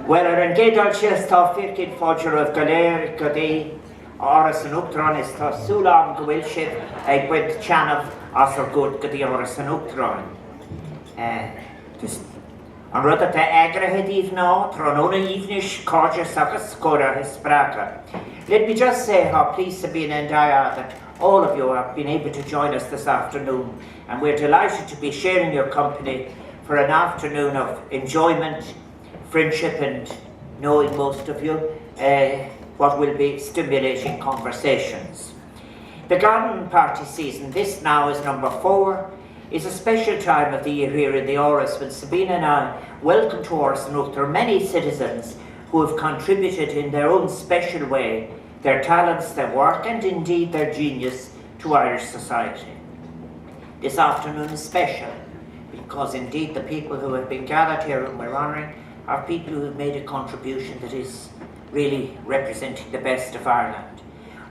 Well, an gédal sias tá firkin fodger of galéir godé Áras an Uachtaráin is tá súlam go bhfuil sib ag buid teanamh as ar gud godí Áras an Uachtaráin. An rud atá agrathe díobh ná tróna íomhnis cóideas agus scóra his spracha. Let me just say how pleased Sabina and I are that all of you have been able to join us this afternoon, and we're delighted to be sharing your company for an afternoon of enjoyment, friendship and knowing most of you, what will be stimulating conversations. The garden party season, this now is number 4, is a special time of the year here in the Áras when Sabina and I welcome to Áras and Uachtaráin many citizens who have contributed in their own special way their talents, their work and indeed their genius to Irish society. This afternoon is special because indeed the people who have been gathered here and we're honouring are people who have made a contribution that is really representing the best of Ireland.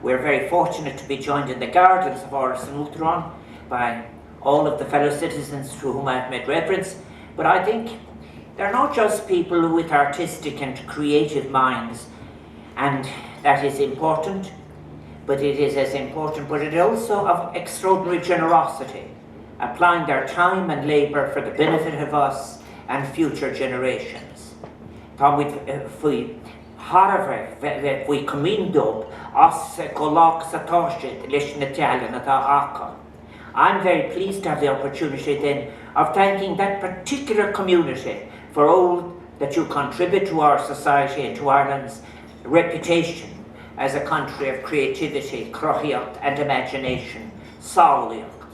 We're very fortunate to be joined in the gardens of Áras and Uachtaráin by all of the fellow citizens to whom I've made reference, but I think they're not just people with artistic and creative minds, and that is important, but it is as important, but it is also of extraordinary generosity, applying their time and labour for the benefit of us and future generations. We commend us I'm very pleased to have the opportunity then of thanking that particular community for all that you contribute to our society and to Ireland's reputation as a country of creativity, crochiocht and imagination, saoiliocht.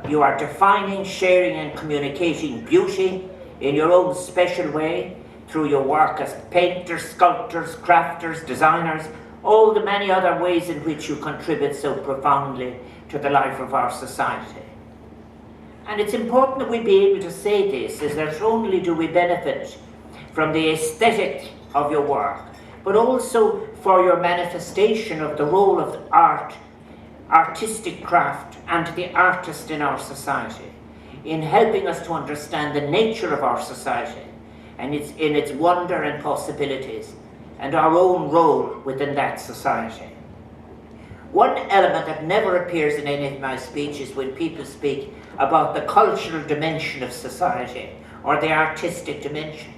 You are defining, sharing and communicating beauty in your own special way through your work as painters, sculptors, crafters, designers, all the many other ways in which you contribute so profoundly to the life of our society. And it's important that we be able to say this, is that not only do we benefit from the aesthetic of your work, but also for your manifestation of the role of art, artistic craft, and the artist in our society, in helping us to understand the nature of our society, and in its wonder and possibilities, and our own role within that society. One element that never appears in any of my speeches when people speak about the cultural dimension of society or the artistic dimension.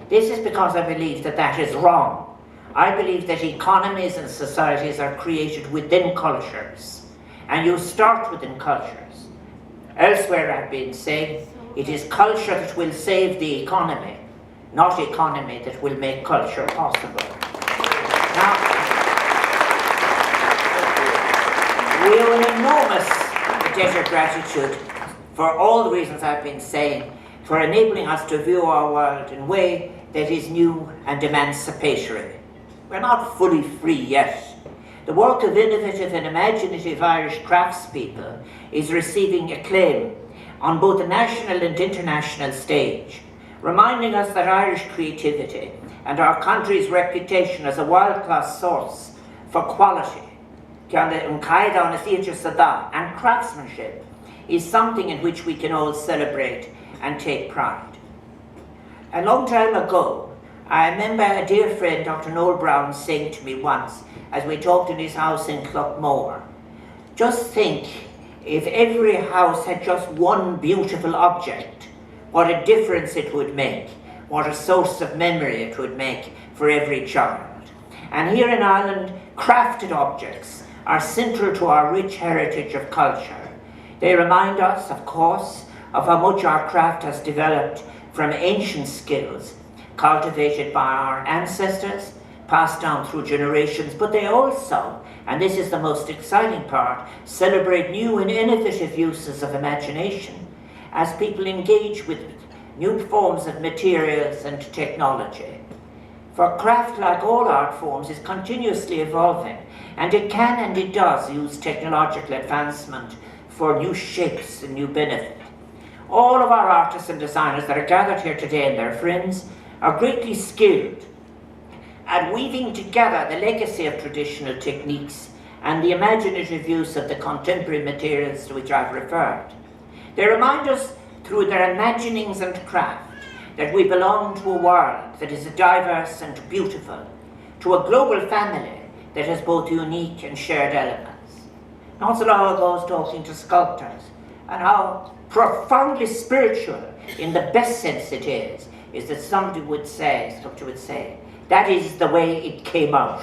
This is because I believe that that is wrong. I believe that economies and societies are created within cultures, and you start within cultures. Elsewhere I've been saying it is culture that will save the economy, not economy that will make culture possible. Now, we owe an enormous debt of gratitude for all the reasons I've been saying, for enabling us to view our world in a way that is new and emancipatory. We're not fully free yet. The work of innovative and imaginative Irish craftspeople is receiving acclaim on both the national and international stage, reminding us that Irish creativity and our country's reputation as a world-class source for quality and craftsmanship is something in which we can all celebrate and take pride. A long time ago, I remember a dear friend, Dr. Noel Brown, saying to me once, as we talked in his house in Clougmore, just think, if every house had just one beautiful object, what a difference it would make, what a source of memory it would make for every child. And here in Ireland, crafted objects are central to our rich heritage of culture. They remind us, of course, of how much our craft has developed from ancient skills cultivated by our ancestors, passed down through generations, but they also, and this is the most exciting part, celebrate new and innovative uses of imagination as people engage with new forms of materials and technology. For craft, like all art forms, is continuously evolving, and it can and it does use technological advancement for new shapes and new benefit. All of our artists and designers that are gathered here today and their friends are greatly skilled at weaving together the legacy of traditional techniques and the imaginative use of the contemporary materials to which I've referred. They remind us through their imaginings and craft that we belong to a world that is diverse and beautiful, to a global family that has both unique and shared elements. Not so long ago I was talking to sculptors, and how profoundly spiritual, in the best sense it is that sculpture would say, that is the way it came out.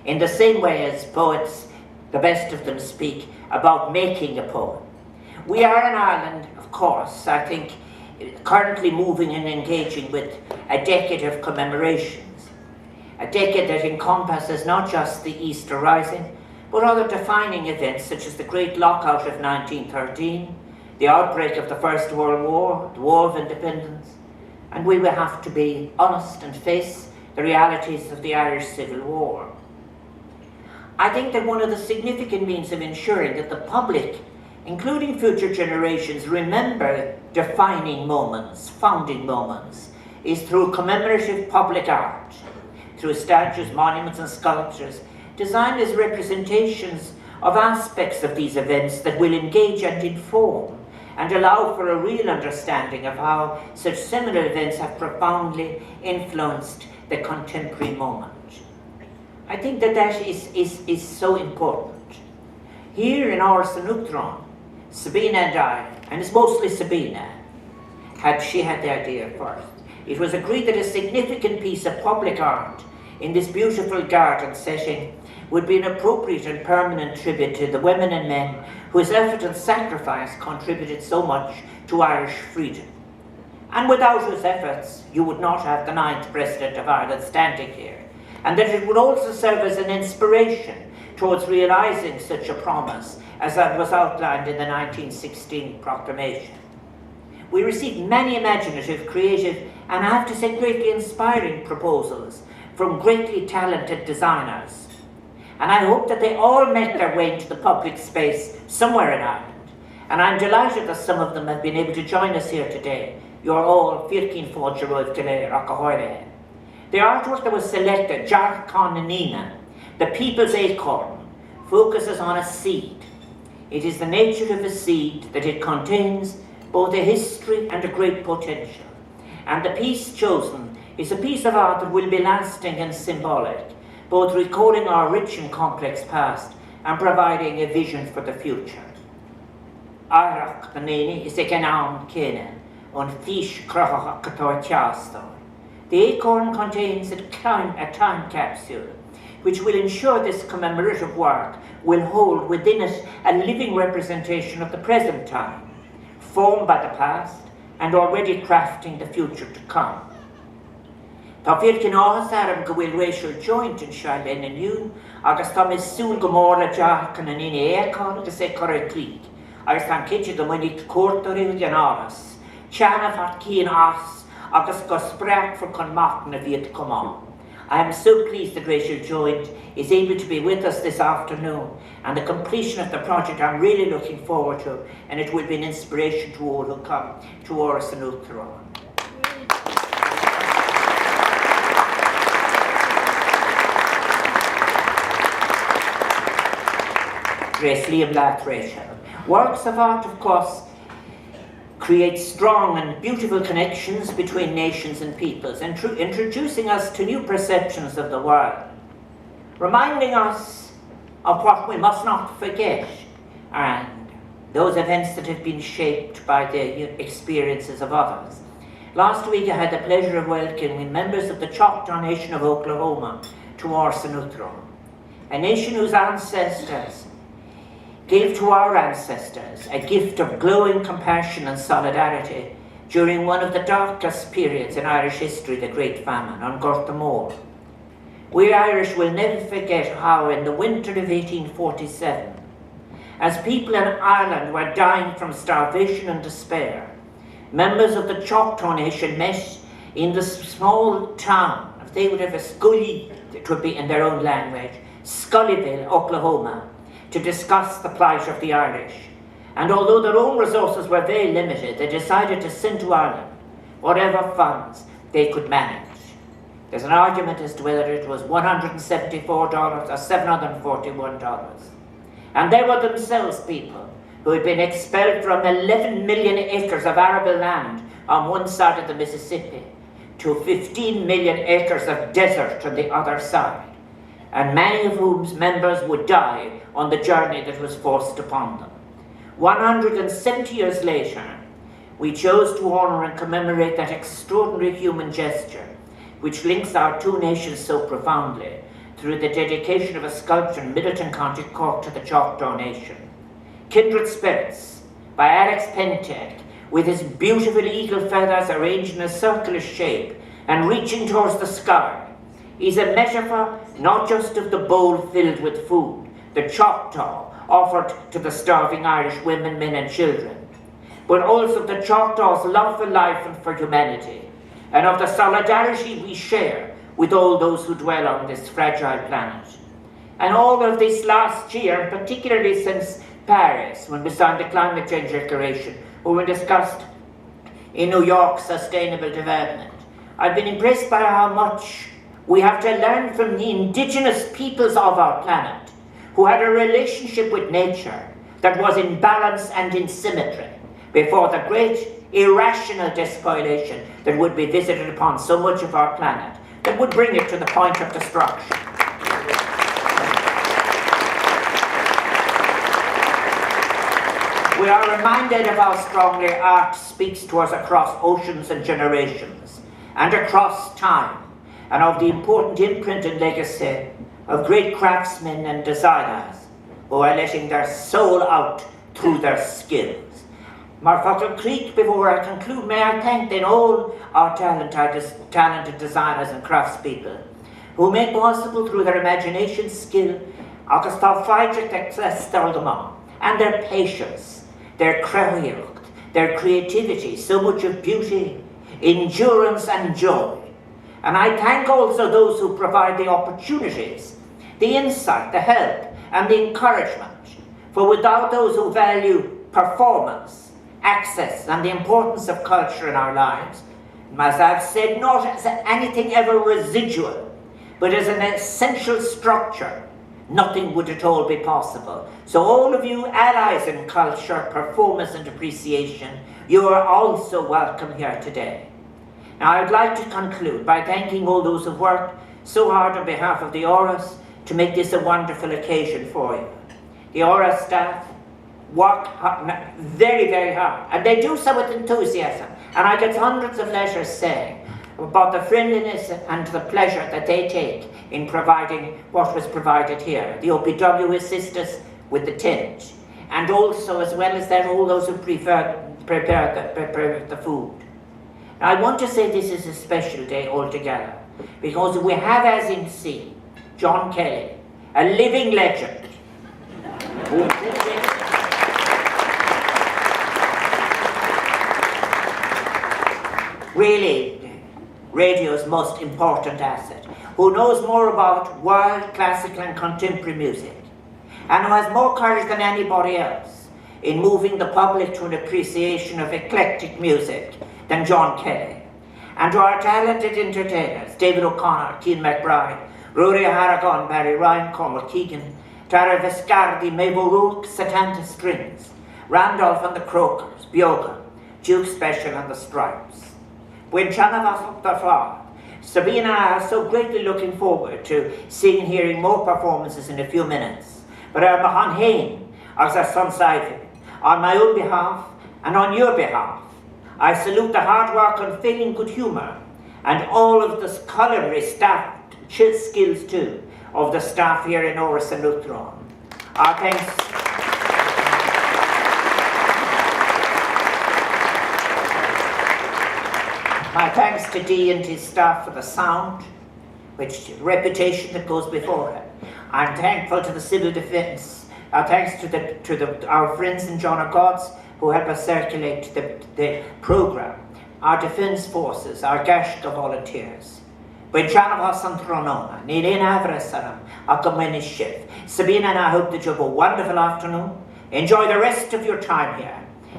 In the same way as poets, the best of them, speak about making a poem. We are in Ireland, of course, I think, currently moving and engaging with a decade of commemorations, a decade that encompasses not just the Easter Rising, but other defining events such as the Great Lockout of 1913, the outbreak of the First World War, the War of Independence, and we will have to be honest and face the realities of the Irish Civil War. I think that one of the significant means of ensuring that the public, including future generations, remember defining moments, founding moments, is through commemorative public art, through statues, monuments and sculptures, designed as representations of aspects of these events that will engage and inform and allow for a real understanding of how such similar events have profoundly influenced the contemporary moment. I think that is so important. Here in Áras and Uachtaráin, Sabina and I, and it's mostly Sabina, she had the idea first. It was agreed that a significant piece of public art in this beautiful garden setting would be an appropriate and permanent tribute to the women and men whose effort and sacrifice contributed so much to Irish freedom, and without whose efforts you would not have the 9th President of Ireland standing here, and that it would also serve as an inspiration towards realising such a promise as that was outlined in the 1916 proclamation. We received many imaginative, creative, and I have to say greatly inspiring proposals from greatly talented designers. And I hope that they all make their way into the public space somewhere in Ireland. And I'm delighted that some of them have been able to join us here today. You're all Firkin Fodgerov Tele Rakahoire. The artwork that was selected, Jar Conanina, the People's Acorn, focuses on a seed. It is the nature of a seed that it contains both a history and a great potential. And the piece chosen is a piece of art that will be lasting and symbolic, both recalling our rich and complex past and providing a vision for the future. Uachtaráin is a canaan kene on fish krahach kator. The acorn contains a time capsule which will ensure this commemorative work will hold within it a living representation of the present time, formed by the past and already crafting the future to come. Tá Firkin Áras go bhfuil racial joint in Charlene and you, agus tá mis súl go mór le deach an in éacán agus é corra clíg, agus tá kitche go munig cuartarí an Áras, teanna fat cían as agus go sprach for conmach na viet come on. I am so pleased that Racial Joint is able to be with us this afternoon, and the completion of the project I'm really looking forward to, and it will be an inspiration to all who come to Áras and Uachtaráin. Grace Liam Lath Rachel. Works of art, of course, create strong and beautiful connections between nations and peoples, and introducing us to new perceptions of the world, reminding us of what we must not forget, and those events that have been shaped by the experiences of others. Last week I had the pleasure of welcoming members of the Choctaw Nation of Oklahoma to Áras and Uachtaráin, a nation whose ancestors gave to our ancestors a gift of glowing compassion and solidarity during one of the darkest periods in Irish history, the Great Famine, on Gortamore. We Irish will never forget how in the winter of 1847, as people in Ireland were dying from starvation and despair, members of the Choctaw Nation met in the small town, if they would have a Scully, it would be in their own language, Scullyville, Oklahoma, to discuss the plight of the Irish. And although their own resources were very limited, they decided to send to Ireland whatever funds they could manage. There's an argument as to whether it was $174 or $741. And they were themselves people who had been expelled from 11 million acres of arable land on one side of the Mississippi to 15 million acres of desert on the other side, and many of whose members would die on the journey that was forced upon them. 170 years later, we chose to honour and commemorate that extraordinary human gesture which links our two nations so profoundly through the dedication of a sculpture in Middleton, County Cork to the Choctaw Nation. Kindred Spirits by Alex Pentek, with his beautiful eagle feathers arranged in a circular shape and reaching towards the sky, is a metaphor not just of the bowl filled with food, the Choctaw offered to the starving Irish women, men and children, but also the Choctaw's love for life and for humanity, and of the solidarity we share with all those who dwell on this fragile planet. And all of this last year, and particularly since Paris, when we signed the Climate Change Declaration, when we discussed in New York sustainable development, I've been impressed by how much we have to learn from the indigenous peoples of our planet, who had a relationship with nature that was in balance and in symmetry before the great irrational despoilation that would be visited upon so much of our planet, that would bring it to the point of destruction. We are reminded of how strongly art speaks to us across oceans and generations, and across time, and of the important imprint and legacy of great craftsmen and designers who are letting their soul out through their skills. Marfatal Creek, before I conclude, may I thank then all our talented designers and craftspeople who make possible through their imagination, skill, and their patience, their creativity, their creativity, so much of beauty, endurance and joy. And I thank also those who provide the opportunities, the insight, the help and the encouragement. For without those who value performance, access and the importance of culture in our lives, as I've said, not as anything ever residual, but as an essential structure, nothing would at all be possible. So all of you allies in culture, performance and appreciation, you are also welcome here today. Now I'd like to conclude by thanking all those who've worked so hard on behalf of the Áras to make this a wonderful occasion for you. The Áras staff work very, very hard, and they do so with enthusiasm. And I get hundreds of letters saying about the friendliness and the pleasure that they take in providing what was provided here. The OPW assist us with the tent, and also, as well as that, all those who prepare the food. Now, I want to say this is a special day altogether, because we have as MC John Kelly, a living legend, really radio's most important asset, who knows more about world, classical and contemporary music, and who has more courage than anybody else in moving the public to an appreciation of eclectic music than John Kelly. And to our talented entertainers, David O'Connor, Keane McBride, Rory Harragon, Barry Ryan, Cormac Keegan, Tara Viscardi, Mabel Rourke, Satanta Strings, Randolph and the Croakers, Bioga, Duke Special and the Stripes. When Chanavas Uachtaráin, Sabina and I are so greatly looking forward to seeing and hearing more performances in a few minutes. But our Mahan Hain, as our son Saifin, on my own behalf and on your behalf, I salute the hard work and failing good humour and all of the culinary staff skills too of the staff here in Áras and Uachtaráin. Our thanks. My thanks to Dee and his staff for the sound, which reputation that goes before him. I'm thankful to the civil defence. Our thanks to our friends in John O'God's who help us circulate the programme, our defence forces, our Gashka volunteers. Sabina and I hope that you have a wonderful afternoon. Enjoy the rest of your time here.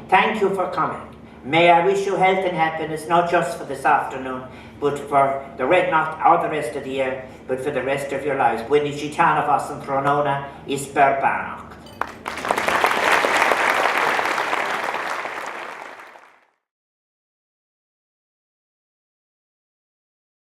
Thank you for coming. May I wish you health and happiness, not just for this afternoon, but for the rest of the year, but for the rest of your lives. When Ishitana Vasan Tronona is Berbana.